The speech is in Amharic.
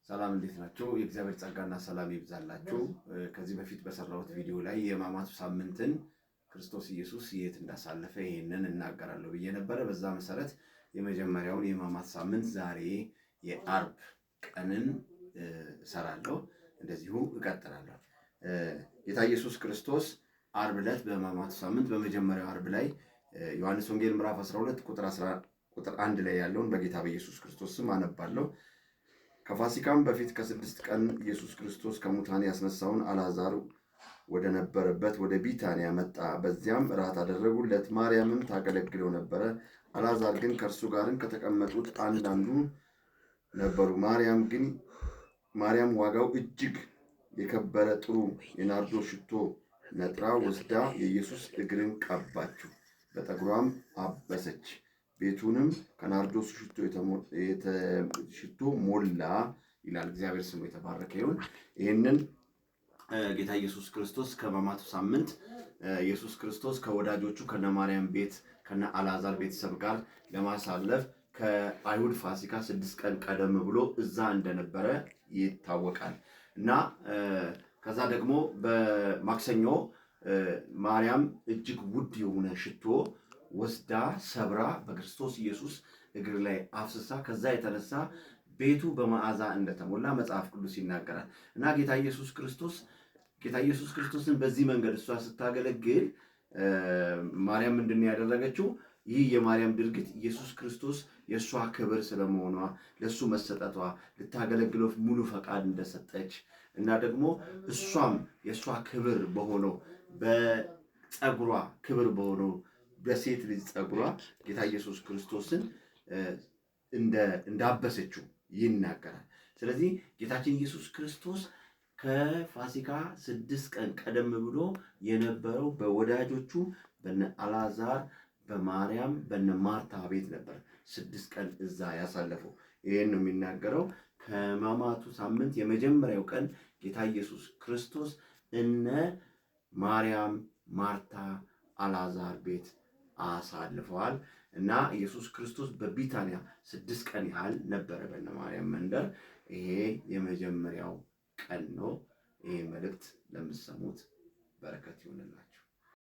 ሰላም እንዴት ናችሁ? የእግዚአብሔር ጸጋና ሰላም ይብዛላችሁ። ከዚህ በፊት በሰራሁት ቪዲዮ ላይ የሕማማቱ ሳምንትን ክርስቶስ ኢየሱስ የት እንዳሳለፈ ይሄንን እናገራለሁ ብዬ ነበረ። በዛ መሰረት የመጀመሪያውን የሕማማት ሳምንት ዛሬ የአርብ ቀንን እሰራለሁ፣ እንደዚሁ እቀጥላለሁ። ጌታ ኢየሱስ ክርስቶስ አርብ ዕለት በሕማማቱ ሳምንት በመጀመሪያው አርብ ላይ ዮሐንስ ወንጌል ምዕራፍ 12 ቁጥር 1 ላይ ያለውን በጌታ በኢየሱስ ክርስቶስ ስም አነባለሁ። ከፋሲካም በፊት ከ6 ቀን ኢየሱስ ክርስቶስ ከሙታን ያስነሳውን አልዓዛር ወደ ነበረበት ወደ ቢታንያ መጣ። በዚያም እራት አደረጉለት። ማርያምም ታገለግለው ነበረ። አልዓዛር ግን ከእርሱ ጋርም ከተቀመጡት አንዳንዱ ነበሩ። ማርያም ዋጋው እጅግ የከበረ ጥሩ የናርዶስ ሽቶ ነጥራ ወስዳ የኢየሱስ እግርን ቀባችው፣ በጠጉሯም አበሰች። ቤቱንም ከናርዶስ ሽቶ ሞላ ይላል። እግዚአብሔር ስሙ የተባረከ ይሁን። ይህንን ጌታ ኢየሱስ ክርስቶስ ከሕማማቱ ሳምንት ኢየሱስ ክርስቶስ ከወዳጆቹ ከነ ማርያም ቤት ከነ አልዓዛር ቤተሰብ ጋር ለማሳለፍ ከአይሁድ ፋሲካ 6 ቀን ቀደም ብሎ እዛ እንደነበረ ይታወቃል። እና ከዛ ደግሞ በማክሰኞ ማርያም እጅግ ውድ የሆነ ሽቶ ወስዳ ሰብራ በክርስቶስ ኢየሱስ እግር ላይ አፍስሳ ከዛ የተነሳ ቤቱ በመዓዛ እንደተሞላ መጽሐፍ ቅዱስ ይናገራል። እና ጌታ ኢየሱስ ክርስቶስን በዚህ መንገድ እሷ ስታገለግል ማርያም ምንድን ነው ያደረገችው? ይህ የማርያም ድርጊት ኢየሱስ ክርስቶስ የእሷ ክብር ስለመሆኗ ለእሱ መሰጠቷ ልታገለግለው ሙሉ ፈቃድ እንደሰጠች እና ደግሞ እሷም የእሷ ክብር በሆነው በፀጉሯ ክብር በሆነው በሴት ልጅ ፀጉሯ ጌታ ኢየሱስ ክርስቶስን እንዳበሰችው ይናገራል። ስለዚህ ጌታችን ኢየሱስ ክርስቶስ ከፋሲካ 6 ቀን ቀደም ብሎ የነበረው በወዳጆቹ በነ አልዓዛር በማርያም በነ ማርታ ቤት ነበር 6 ቀን እዛ ያሳለፈው። ይሄን ነው የሚናገረው። ከሕማማቱ ሳምንት የመጀመሪያው ቀን ጌታ ኢየሱስ ክርስቶስ እነ ማርያም፣ ማርታ፣ አልዓዛር ቤት አሳልፈዋል። እና ኢየሱስ ክርስቶስ በቢታንያ 6 ቀን ያህል ነበረ በነ ማርያም መንደር። ይሄ የመጀመሪያው ቀን ነው። ይሄ መልእክት ለምትሰሙት በረከት ይሁንላችሁ።